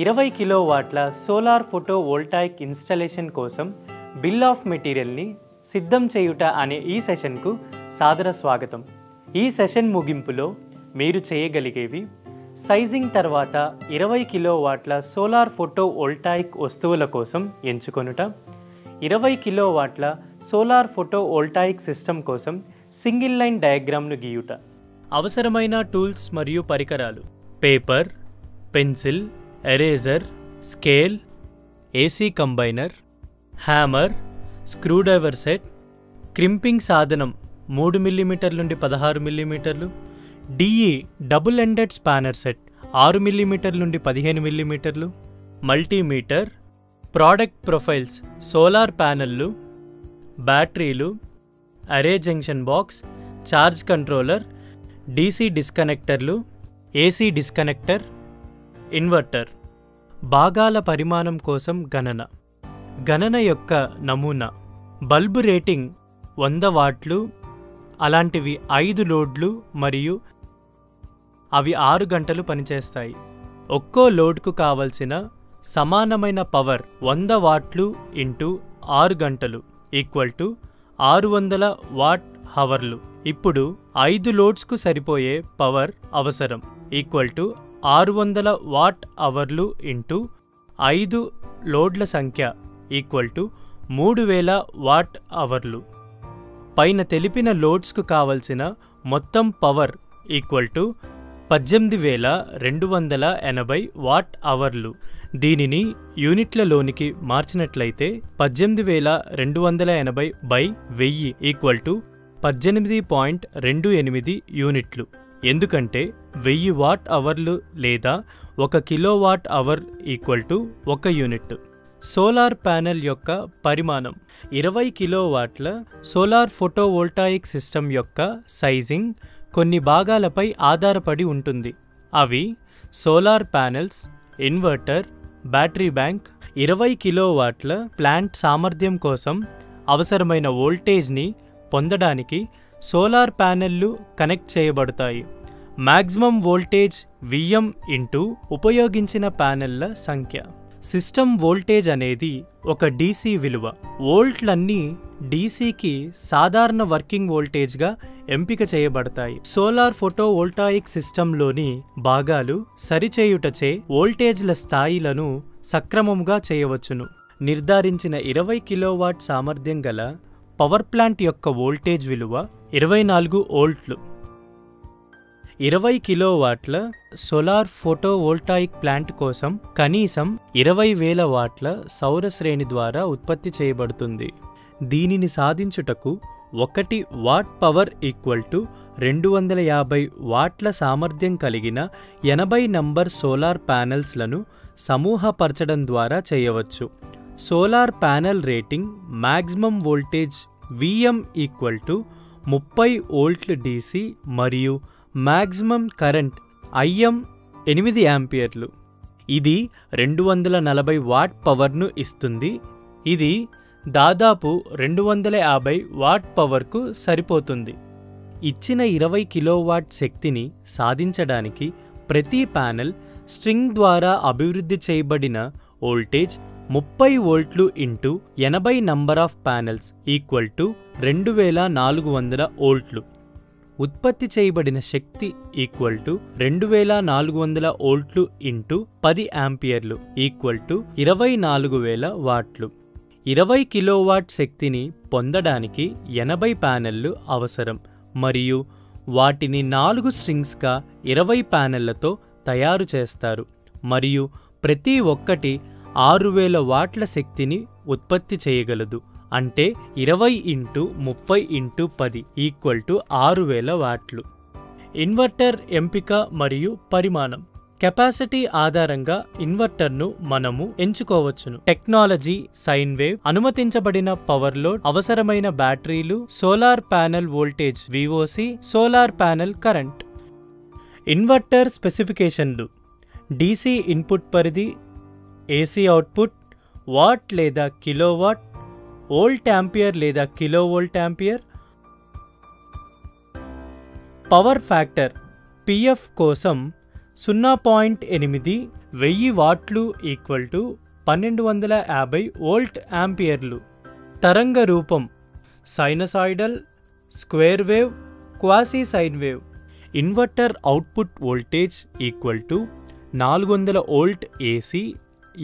20 కిలోవాట్ల solar photo voltaic installation కోసం bill of మెటీరియల్ని సిద్ధం చేయుట అనే ఈ సెషన్కు సాదర స్వాగతం. ఈ సెషన్ ముగింపులో మీరు చేయగలిగేవి: సైజింగ్ తర్వాత 20 కిలోవాట్ల సోలార్ ఫోటో వోల్టాయిక్ వస్తువుల కోసం ఎంచుకొనుట, 20 కిలోవాట్ల సోలార్ ఫోటో వోల్టాయిక్ సిస్టమ్ కోసం సింగిల్ లైన్ డయాగ్రామ్ను గీయుట. అవసరమైన టూల్స్ మరియు పరికరాలు: paper, pencil, eraser, scale, AC combiner, hammer, screwdriver set, crimping సాధనం 3 mm నుండి 16 mm, DE double ended spanner set 6 mm నుండి 15 mm, multimeter, product profiles, solar ప్యానెల్లు, బ్యాటరీలు, array junction box, charge controller, DC డిస్కనెక్టర్లు, ఏసీ డిస్కనెక్టర్, ఇన్వర్టర్. భాగాల పరిమాణం కోసం గణన యొక్క నమూనా: బల్బు రేటింగ్ 100 వాట్లు, అలాంటివి 5 లోడ్లు మరియు అవి 6 గంటలు పనిచేస్తాయి. ఒక్కో లోడ్కు కావలసిన సమానమైన పవర్ 100 వాట్లు ఇంటూ 6 గంటలు ఈక్వల్ టు 600 వాట్ హవర్లు. ఇప్పుడు 5 లోడ్స్కు సరిపోయే పవర్ అవసరం ఈక్వల్ టు 600 వాట్ అవర్లు ఇంటూ 5 లోడ్ల సంఖ్య ఈక్వల్ టు 3000 వాట్ అవర్లు. పైన తెలిపిన లోడ్స్కు కావలసిన మొత్తం పవర్ ఈక్వల్ టు 18280 వాట్ అవర్లు. దీనిని యూనిట్లలోనికి మార్చినట్లయితే 18280/1000 ఈక్వల్ టు 18.28 యూనిట్లు. ఎందుకంటే 1000 వాట్ అవర్లు లేదా 1 kilowatt hour equal to 1 unit. Solar panel యొక్క పరిమాణం: 20 కిలోవాట్ల సోలార్ ఫోటోవోల్టాయిక్ సిస్టమ్ యొక్క సైజింగ్ కొన్ని భాగాలపై ఆధారపడి ఉంటుంది. అవి solar panels, inverter, battery bank. 20 కిలోవాట్ల ప్లాంట్ సామర్థ్యం కోసం అవసరమైన వోల్టేజ్ని పొందడానికి సోలార్ ప్యానెల్లు కనెక్ట్ చేయబడతాయి. మ్యాక్సిమం వోల్టేజ్ Vm ఇంటూ ఉపయోగించిన ప్యానెల్ల సంఖ్య. సిస్టమ్ వోల్టేజ్ అనేది ఒక డీసీ విలువ. వోల్ట్లన్నీ డీసీకి సాధారణ వర్కింగ్ వోల్టేజ్గా ఎంపిక చేయబడతాయి. సోలార్ ఫోటోవోల్టాయిక్ సిస్టంలోని భాగాలు సరిచేయుటచే వోల్టేజ్ల స్థాయిలను సక్రమంగా చేయవచ్చును. నిర్ధారించిన 20 కిలోవాట్ సామర్థ్యం గల పవర్ ప్లాంట్ యొక్క వోల్టేజ్ విలువ 24 వోల్ట్లు. 20 కిలోవాట్ల సోలార్ ఫోటోవోల్టాయిక్ ప్లాంట్ కోసం కనీసం 20,000 వాట్ల సౌర శ్రేణి ద్వారా ఉత్పత్తి చేయబడుతుంది. దీనిని సాధించుటకు 1 వాట్ పవర్ ఈక్వల్ టు 250 వాట్ల సామర్థ్యం కలిగిన 80 నంబర్ సోలార్ ప్యానెల్స్లను సమూహపరచడం ద్వారా చేయవచ్చు. Solar panel rating maximum voltage Vm equal to 30 వోల్ట్ల DC మరియు మ్యాక్సిమం కరెంట్ Im 8 యాంపియర్లు. ఇది 240 వాట్ పవర్ను ఇస్తుంది. ఇది దాదాపు 250 వాట్ పవర్కు సరిపోతుంది. ఇచ్చిన 20 కిలోవాట్ శక్తిని సాధించడానికి ప్రతి ప్యానెల్ స్ట్రింగ్ ద్వారా అభివృద్ధి చేయబడిన వోల్టేజ్ 30 వోల్ట్లు into 80 number of panels equal to 2400 వోల్ట్లు. ఉత్పత్తి చేయబడిన శక్తి ఈక్వల్ టు 2400 వోల్ట్లు ఇంటూ 10 యాంపియర్లు ఈక్వల్ టు 24,000 వాట్లు. 20 కిలోవాట్ శక్తిని పొందడానికి 80 ప్యానెల్లు అవసరం మరియు వాటిని 4 స్ట్రింగ్స్గా 20 ప్యానెళ్లతో తయారు చేస్తారు మరియు ప్రతి ఒక్కటి 6000 వాట్ల శక్తిని ఉత్పత్తి చేయగలదు. అంటే 20 ఇంటూ 30 ఇంటూ 10 ఈక్వల్ టు 6000 వాట్లు. ఇన్వర్టర్ ఎంపిక మరియు పరిమాణం: కెపాసిటీ ఆధారంగా ఇన్వర్టర్ను మనము ఎంచుకోవచ్చును. టెక్నాలజీ: సైన్ వేవ్, అనుమతించబడిన పవర్ లోడ్, అవసరమైన బ్యాటరీలు, solar panel voltage VOC, solar panel current. Inverter స్పెసిఫికేషన్లు: DC ఇన్పుట్ పరిధి, ఏసీ అవుట్పుట్, వాట్ లేదా కిలోవాట్, వోల్ట్ యాంపియర్ లేదా kilovolt ampere. Power factor PF కోసం 0.8 1000 వాట్లు ఈక్వల్ టు 1250 వోల్ట్ యాంపియర్లు. తరంగ రూపం sinusoidal, square wave, quasi sine wave. Inverter output voltage equal to 400 volt AC,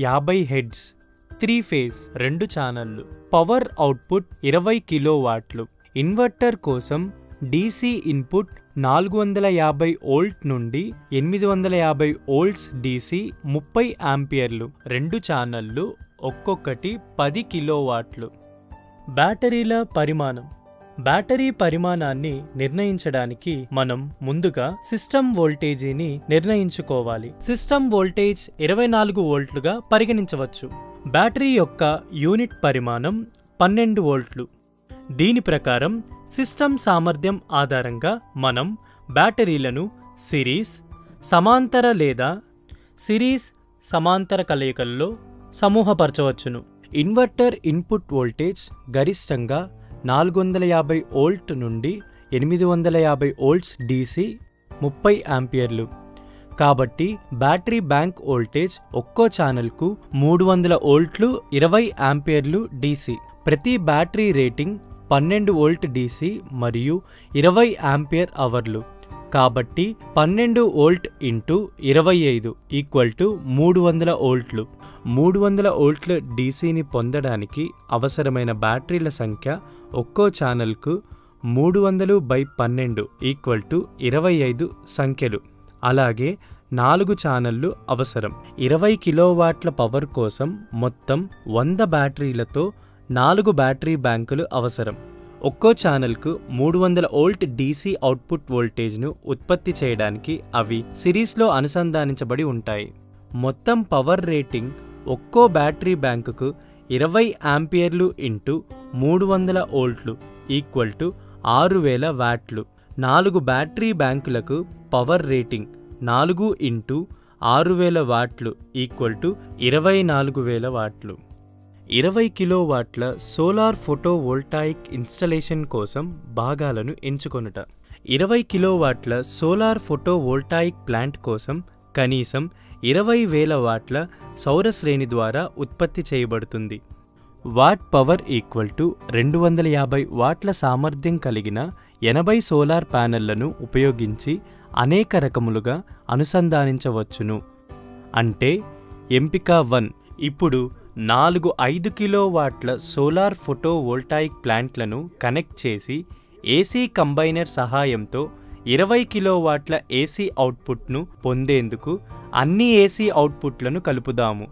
50 hertz, 3 phase, 2 ఛానళ్లు. Power output 20 కిలోవాట్లు. Inverter కోసం డీసీ ఇన్పుట్ 450 వోల్ట్ నుండి 850 వోల్ట్స్ డీసీ, 30 యాంపియర్లు, 2 ఛానళ్లు, ఒక్కొక్కటి 10 కిలోవాట్లు. బ్యాటరీల పరిమాణం. బ్యాటరీ పరిమాణాన్ని నిర్ణయించడానికి మనం ముందుగా సిస్టమ్ వోల్టేజీని నిర్ణయించుకోవాలి. సిస్టమ్ వోల్టేజ్ 24 వోల్ట్లుగా పరిగణించవచ్చు. బ్యాటరీ యొక్క యూనిట్ పరిమాణం 12 వోల్ట్లు. దీని ప్రకారం సిస్టమ్ సామర్థ్యం ఆధారంగా మనం బ్యాటరీలను సిరీస్, సమాంతర లేదా సిరీస్ సమాంతర కలయికల్లో సమూహపరచవచ్చును. ఇన్వర్టర్ ఇన్పుట్ వోల్టేజ్ గరిష్టంగా 450 వోల్ట్ నుండి 850 వోల్ట్స్ డీసీ, 30 యాంపియర్లు. కాబట్టి బ్యాటరీ బ్యాంక్ వోల్టేజ్ ఒక్కో ఛానల్కు 300 వోల్ట్లు, 20 యాంపియర్లు డీసీ. ప్రతి బ్యాటరీ రేటింగ్ 12 వోల్ట్ డీసీ మరియు 20 యాంపియర్ అవర్లు. కాబట్టి 12 వోల్ట్ ఇంటూ 25 ఈక్వల్ టు 300 వోల్ట్లు. 300 వోల్ట్ల డీసీని పొందడానికి అవసరమైన బ్యాటరీల సంఖ్య ఒక్కో ఛానల్కు 300/12 ఈక్వల్ టు 25 సంఖ్యలు. అలాగే 4 ఛానళ్లు అవసరం. 20 కిలోవాట్ల పవర్ కోసం మొత్తం 100 బ్యాటరీలతో 4 బ్యాటరీ బ్యాంకులు అవసరం. ఒక్కో ఛానల్కు 300 వోల్ట్ డీసీ అవుట్పుట్ వోల్టేజ్ను ఉత్పత్తి చేయడానికి అవి సిరీస్లో అనుసంధానించబడి ఉంటాయి. మొత్తం పవర్ రేటింగ్ ఒక్కో బ్యాటరీ బ్యాంకుకు 20 యాంపియర్లు ఇంటూ 300 వోల్ట్లు ఈక్వల్ టు 6000 వాట్లు. 4 బ్యాటరీ బ్యాంకులకు పవర్ రేటింగ్ 4 ఇంటూ 6000 వాట్లు ఈక్వల్ టు 24000 వాట్లు. 20 కిలోవాట్ల సోలార్ ఫోటో వోల్టాయిక్ ఇన్స్టలేషన్ కోసం భాగాలను ఎంచుకొనుట. 20 కిలోవాట్ల సోలార్ ఫోటో వోల్టాయిక్ ప్లాంట్ కోసం కనీసం 20,000 వాట్ల సౌర శ్రేణి ద్వారా ఉత్పత్తి చేయబడుతుంది. వాట్ పవర్ ఈక్వల్ టు 250 వాట్ల సామర్థ్యం కలిగిన 80 సోలార్ ప్యానెళ్లను ఉపయోగించి అనేక రకములుగా అనుసంధానించవచ్చును. అంటే ఎంపిక 1. ఇప్పుడు 4 5 కిలోవాట్ల సోలార్ ఫోటో వోల్టాయిక్ ప్లాంట్లను కనెక్ట్ చేసి ఏసీ కంబైనర్ సహాయంతో 20 కిలోవాట్ల ఏసీ అవుట్పుట్ను పొందేందుకు అన్ని ఏసీ అవుట్పుట్లను కలుపుదాము.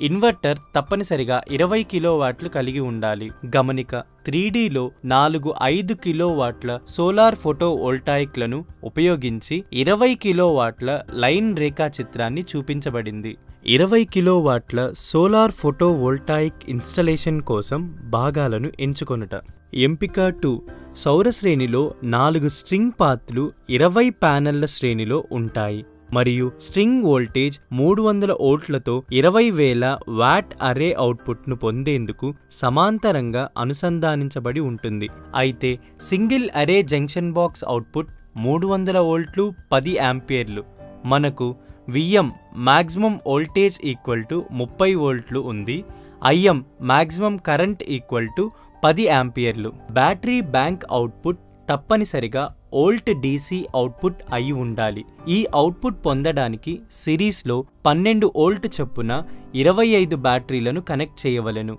ఇన్వర్టర్ తప్పనిసరిగా 20 కిలోవాట్లు కలిగి ఉండాలి. గమనిక: 3Dలో 4 5 కిలోవాట్ల సోలార్ ఫోటో వోల్టాయిక్లను ఉపయోగించి 20 కిలోవాట్ల లైన్ రేఖాచిత్రాన్ని చూపించబడింది. 20 కిలోవాట్ల సోలార్ ఫోటో వోల్టాయిక్ ఇన్స్టలేషన్ కోసం భాగాలను ఎంచుకొనుట. ఎంపిక 2. సౌర శ్రేణిలో 4 స్ట్రింగ్ పాత్లు 20 ప్యానెళ్ల శ్రేణిలో ఉంటాయి మరియు స్ట్రింగ్ వోల్టేజ్ 300 వోల్ట్లతో 20,000 వాట్ అరే అవుట్పుట్ను పొందేందుకు సమాంతరంగా అనుసంధానించబడి ఉంటుంది. అయితే సింగిల్ అరే జంక్షన్ బాక్స్ అవుట్పుట్ 300 వోల్ట్లు, 10 యాంపియర్లు. మనకు VM maximum voltage equal to 30 వోల్ట్లు ఉంది. IM maximum current equal to 10 యాంపియర్లు. బ్యాటరీ బ్యాంక్ అవుట్పుట్ తప్పనిసరిగా వోల్ట్ డీసీ అవుట్పుట్ అయి ఉండాలి. ఈ అవుట్పుట్ పొందడానికి సిరీస్లో 12 వోల్ట్ చొప్పున 25 బ్యాటరీలను కనెక్ట్ చేయవలెను.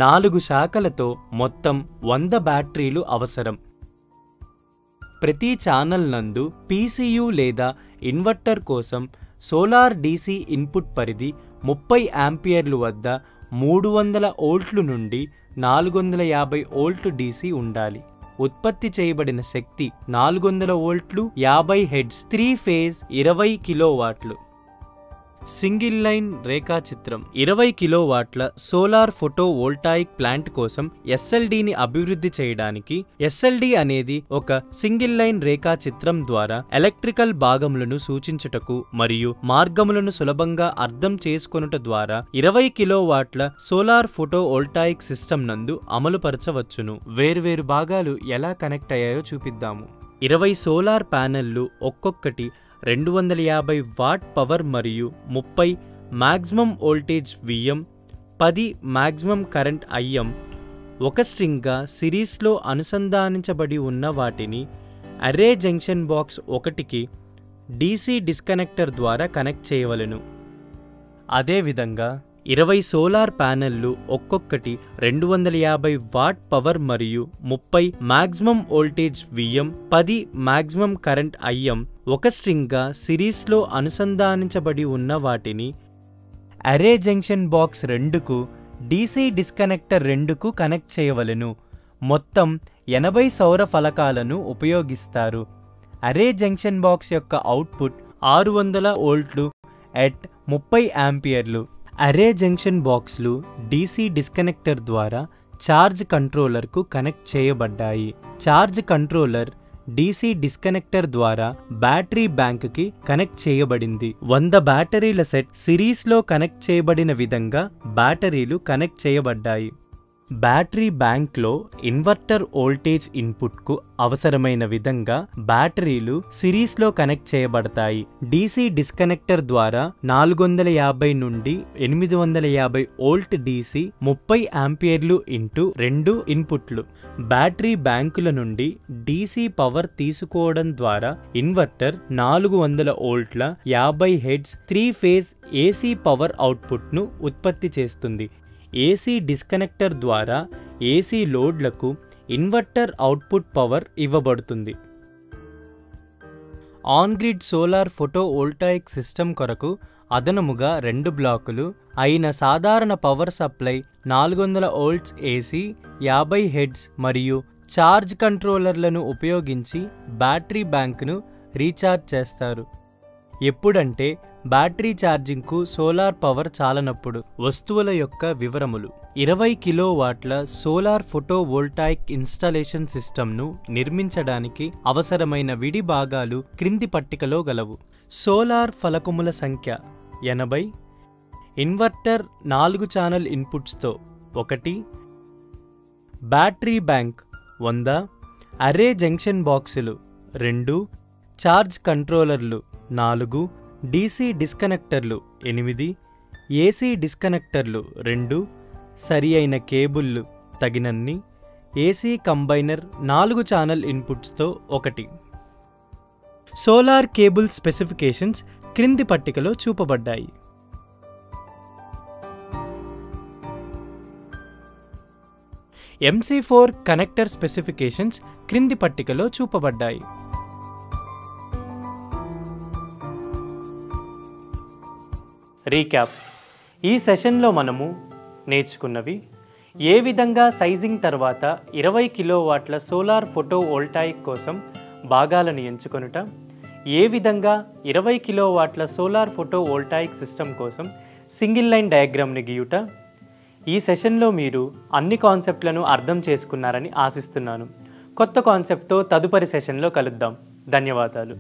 4 శాఖలతో మొత్తం 100 బ్యాటరీలు అవసరం. ప్రతి ఛానల్ నందు పీసీయూ లేదా ఇన్వర్టర్ కోసం సోలార్ డీసీ ఇన్పుట్ పరిధి 30 యాంపియర్లు వద్ద 300 వోల్ట్లు నుండి 450 వోల్ట్ డీసీ ఉండాలి. ఉత్పత్తి చేయబడిన శక్తి 400 వోల్ట్లు, 50 హెడ్స్, 3 ఫేజ్, 20 కిలోవాట్లు. సింగిల్ లైన్ రేఖాచిత్రం. 20 కిలోవాట్ల సోలార్ ఫోటో వోల్టాయిక్ ప్లాంట్ కోసం ఎస్ఎల్డిని అభివృద్ధి చేయడానికి ఎస్ఎల్డి అనేది ఒక సింగిల్ లైన్ రేఖాచిత్రం ద్వారా ఎలక్ట్రికల్ భాగములను సూచించుటకు మరియు మార్గములను సులభంగా అర్థం చేసుకొనుట ద్వారా 20 కిలోవాట్ల సోలార్ ఫోటో వోల్టాయిక్ సిస్టమ్ నందు అమలుపరచవచ్చును. వేర్వేరు భాగాలు ఎలా కనెక్ట్ అయ్యాయో చూపిద్దాము. 20 సోలార్ ప్యానెళ్లు ఒక్కొక్కటి 250 వాట్ పవర్ మరియు 30 maximum voltage VM, 10 maximum current IM ఒక స్ట్రింగ్గా సిరీస్లో అనుసంధానించబడి ఉన్న వాటిని అర్రే జంక్షన్ బాక్స్ 1కి DC డిస్కనెక్టర్ ద్వారా కనెక్ట్ చేయవలెను. అదేవిధంగా 20 సోలార్ ప్యానెళ్లు ఒక్కొక్కటి 250 వాట్ పవర్ మరియు 30 maximum voltage VM, 10 maximum current IM ఒక స్ట్రింగ్గా సిరీస్లో అనుసంధానించబడి ఉన్న వాటిని అర్రే జంక్షన్ బాక్స్ 2కు DC డిస్కనెక్టర్ 2కు కనెక్ట్ చేయవలెను. మొత్తం 80 సౌర ఫలకాలను ఉపయోగిస్తారు. అర్రే జంక్షన్ బాక్స్ యొక్క అవుట్పుట్ 600 వోల్ట్లు ఎట్ 30 యాంపియర్లు. అర్రే జంక్షన్ బాక్స్లు DC డిస్కనెక్టర్ ద్వారా ఛార్జ్ కంట్రోలర్కు కనెక్ట్ చేయబడ్డాయి. ఛార్జ్ కంట్రోలర్ DC డిస్కనెక్టర్ ద్వారా బ్యాటరీ బ్యాంక్కి కనెక్ట్ చేయబడింది. 100 బ్యాటరీల సెట్ సిరీస్లో కనెక్ట్ చేయబడిన విధంగా బ్యాటరీలు కనెక్ట్ చేయబడ్డాయి. బ్యాటరీ బ్యాంక్లో ఇన్వర్టర్ వోల్టేజ్ ఇన్పుట్కు అవసరమైన విధంగా బ్యాటరీలు సిరీస్లో కనెక్ట్ చేయబడతాయి. DC డిస్కనెక్టర్ ద్వారా 450 నుండి 850 వోల్ట్ DC 30 యాంపియర్లు ఇంటూ 2 ఇన్పుట్లు. బ్యాటరీ బ్యాంకుల నుండి DC పవర్ తీసుకోవడం ద్వారా ఇన్వర్టర్ 400 వోల్ట్ల 50 హెర్ట్జ్ 3 ఫేజ్ AC పవర్ అవుట్పుట్ను ఉత్పత్తి చేస్తుంది. AC డిస్కనెక్టర్ ద్వారా AC లోడ్లకు ఇన్వర్టర్ అవుట్పుట్ పవర్ ఇవ్వబడుతుంది. On grid solar photovoltaic system కొరకు అదనముగా 2 బ్లాకులు అయిన సాధారణ power supply 400 volts AC 50 hertz మరియు ఛార్జ్ కంట్రోలర్లను ఉపయోగించి బ్యాటరీ బ్యాంకును రీఛార్జ్ చేస్తారు. ఎప్పుడంటే బ్యాటరీ ఛార్జింగ్కు సోలార్ పవర్ చాలనప్పుడు. వస్తువుల యొక్క వివరములు: 20 కిలోవాట్ల సోలార్ ఫోటో వోల్టాయిక్ ఇన్స్టాలేషన్ సిస్టమ్ను నిర్మించడానికి అవసరమైన విడి భాగాలు క్రింది పట్టికలో గలవు. సోలార్ ఫలకముల సంఖ్య 80, ఇన్వర్టర్ 4 ఛానల్ ఇన్పుట్స్తో 1, బ్యాటరీ బ్యాంక్ 100, అర్రే జంక్షన్ బాక్సులు 2, ఛార్జ్ కంట్రోలర్లు 4, DC డిస్కనెక్టర్లు 8, AC డిస్కనెక్టర్లు 2, సరి అయిన కేబుల్లు తగినన్ని, AC కంబైనర్ 4 ఛానల్ ఇన్పుట్స్తో 1. సోలార్ కేబుల్ స్పెసిఫికేషన్స్ క్రింది పట్టికలో చూపబడ్డాయి. MC4 కనెక్టర్ స్పెసిఫికేషన్స్ క్రింది పట్టికలో చూపబడ్డాయి. రీక్యాప్: ఈ సెషన్లో మనము నేర్చుకున్నవి: ఏ విధంగా సైజింగ్ తర్వాత 20 కిలోవాట్ల సోలార్ ఫోటో వోల్టాయిక్ కోసం భాగాలను ఎంచుకొనుట, ఏ విధంగా 20 కిలోవాట్ల సోలార్ ఫోటో వోల్టాయిక్ సిస్టమ్ కోసం సింగిల్ లైన్ డయాగ్రామ్ని గీయుట. ఈ సెషన్లో మీరు అన్ని కాన్సెప్ట్లను అర్థం చేసుకున్నారని ఆశిస్తున్నాను. కొత్త కాన్సెప్ట్తో తదుపరి సెషన్లో కలుద్దాం. ధన్యవాదాలు.